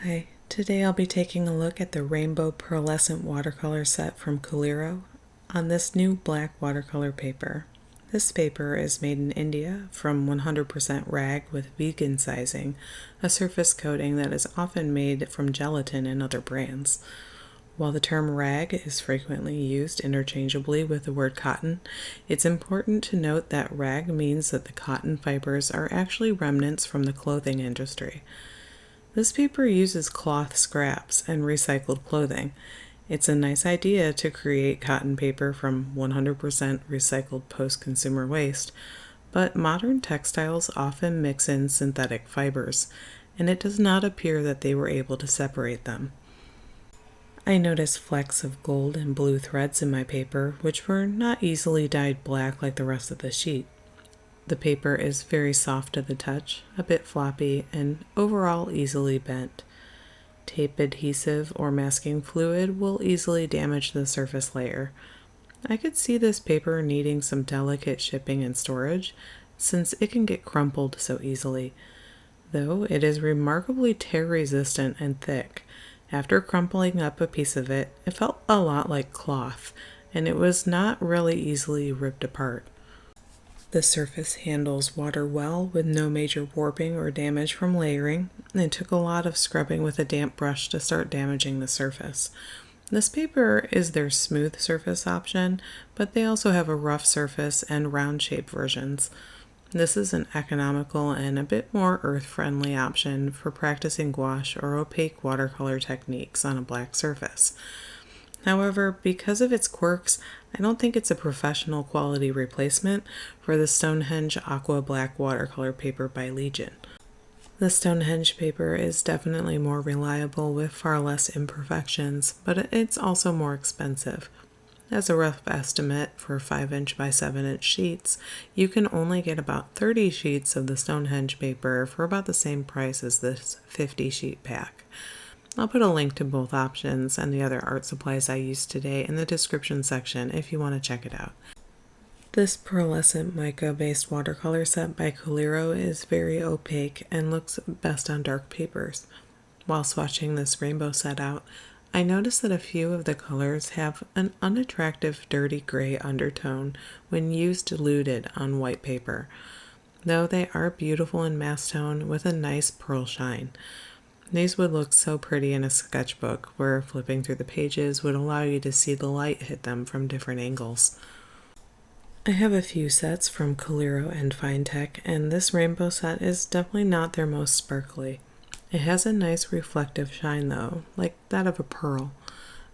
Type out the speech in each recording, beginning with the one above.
Hi, today I'll be taking a look at the Rainbow Pearlescent watercolor set from Coliro on this new black watercolor paper. This paper is made in India from 100% rag with vegan sizing, a surface coating that is often made from gelatin in other brands. While the term rag is frequently used interchangeably with the word cotton, it's important to note that rag means that the cotton fibers are actually remnants from the clothing industry. This paper uses cloth scraps and recycled clothing. It's a nice idea to create cotton paper from 100% recycled post-consumer waste, but modern textiles often mix in synthetic fibers, and it does not appear that they were able to separate them. I noticed flecks of gold and blue threads in my paper, which were not easily dyed black like the rest of the sheet. The paper is very soft to the touch, a bit floppy, and overall easily bent. Tape adhesive or masking fluid will easily damage the surface layer. I could see this paper needing some delicate shipping and storage, since it can get crumpled so easily. Though it is remarkably tear resistant and thick. After crumpling up a piece of it, it felt a lot like cloth, and it was not really easily ripped apart. The surface handles water well with no major warping or damage from layering. It took a lot of scrubbing with a damp brush to start damaging the surface. This paper is their smooth surface option, but they also have a rough surface and round shape versions. This is an economical and a bit more earth-friendly option for practicing gouache or opaque watercolor techniques on a black surface. However, because of its quirks, I don't think it's a professional quality replacement for the Stonehenge Aqua Black watercolor paper by Legion. The Stonehenge paper is definitely more reliable with far less imperfections, but it's also more expensive. As a rough estimate for 5" by 7" sheets, you can only get about 30 sheets of the Stonehenge paper for about the same price as this 50-sheet pack. I'll put a link to both options and the other art supplies I used today in the description section if you want to check it out. This pearlescent mica-based watercolor set by Coliro is very opaque and looks best on dark papers. While swatching this rainbow set out, I noticed that a few of the colors have an unattractive dirty gray undertone when used diluted on white paper, though they are beautiful in mass tone with a nice pearl shine. These would look so pretty in a sketchbook where flipping through the pages would allow you to see the light hit them from different angles. I have a few sets from Coliro and Finetec, and this rainbow set is definitely not their most sparkly. It has a nice reflective shine though, like that of a pearl.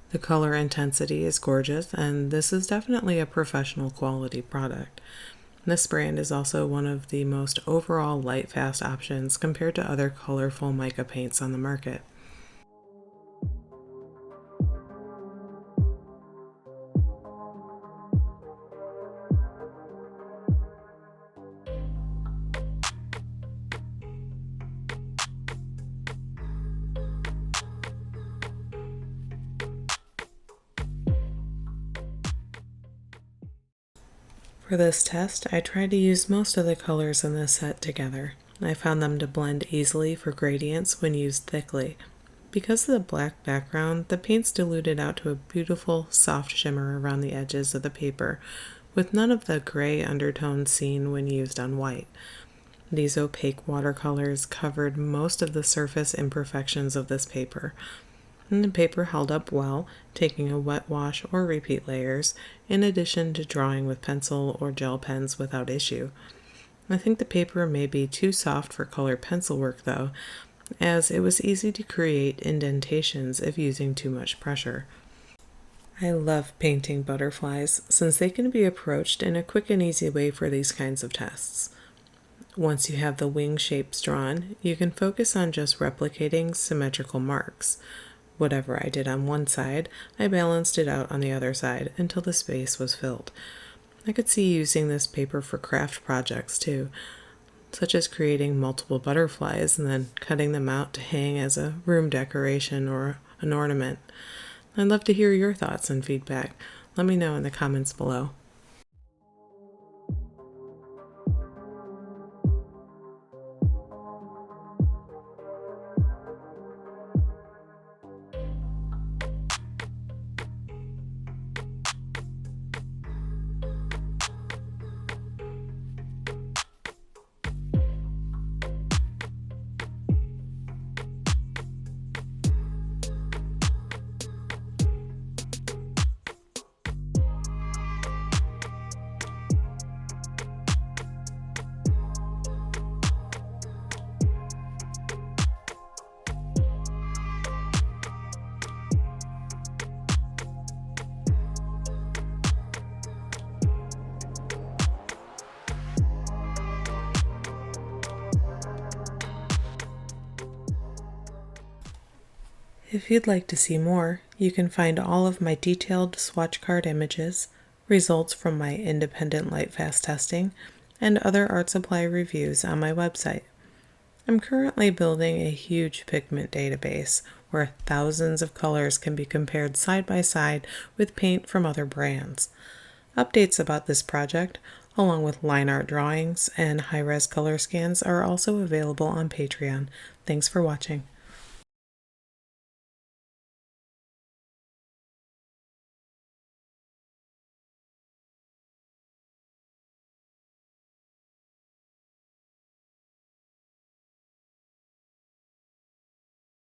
The color intensity is gorgeous, and this is definitely a professional quality product. This brand is also one of the most overall Lightfast options compared to other colorful mica paints on the market. For this test, I tried to use most of the colors in this set together. I found them to blend easily for gradients when used thickly. Because of the black background, the paints diluted out to a beautiful, soft shimmer around the edges of the paper, with none of the gray undertones seen when used on white. These opaque watercolors covered most of the surface imperfections of this paper, and the paper held up well, taking a wet wash or repeat layers, in addition to drawing with pencil or gel pens without issue. I think the paper may be too soft for colored pencil work though, as it was easy to create indentations if using too much pressure. I love painting butterflies since they can be approached in a quick and easy way for these kinds of tests. Once you have the wing shapes drawn, you can focus on just replicating symmetrical marks. Whatever I did on one side, I balanced it out on the other side until the space was filled. I could see using this paper for craft projects too, such as creating multiple butterflies and then cutting them out to hang as a room decoration or an ornament. I'd love to hear your thoughts and feedback. Let me know in the comments below. If you'd like to see more, you can find all of my detailed swatch card images, results from my independent Lightfast testing, and other art supply reviews on my website. I'm currently building a huge pigment database where thousands of colors can be compared side by side with paint from other brands. Updates about this project, along with line art drawings and high-res color scans, are also available on Patreon. Thanks for watching.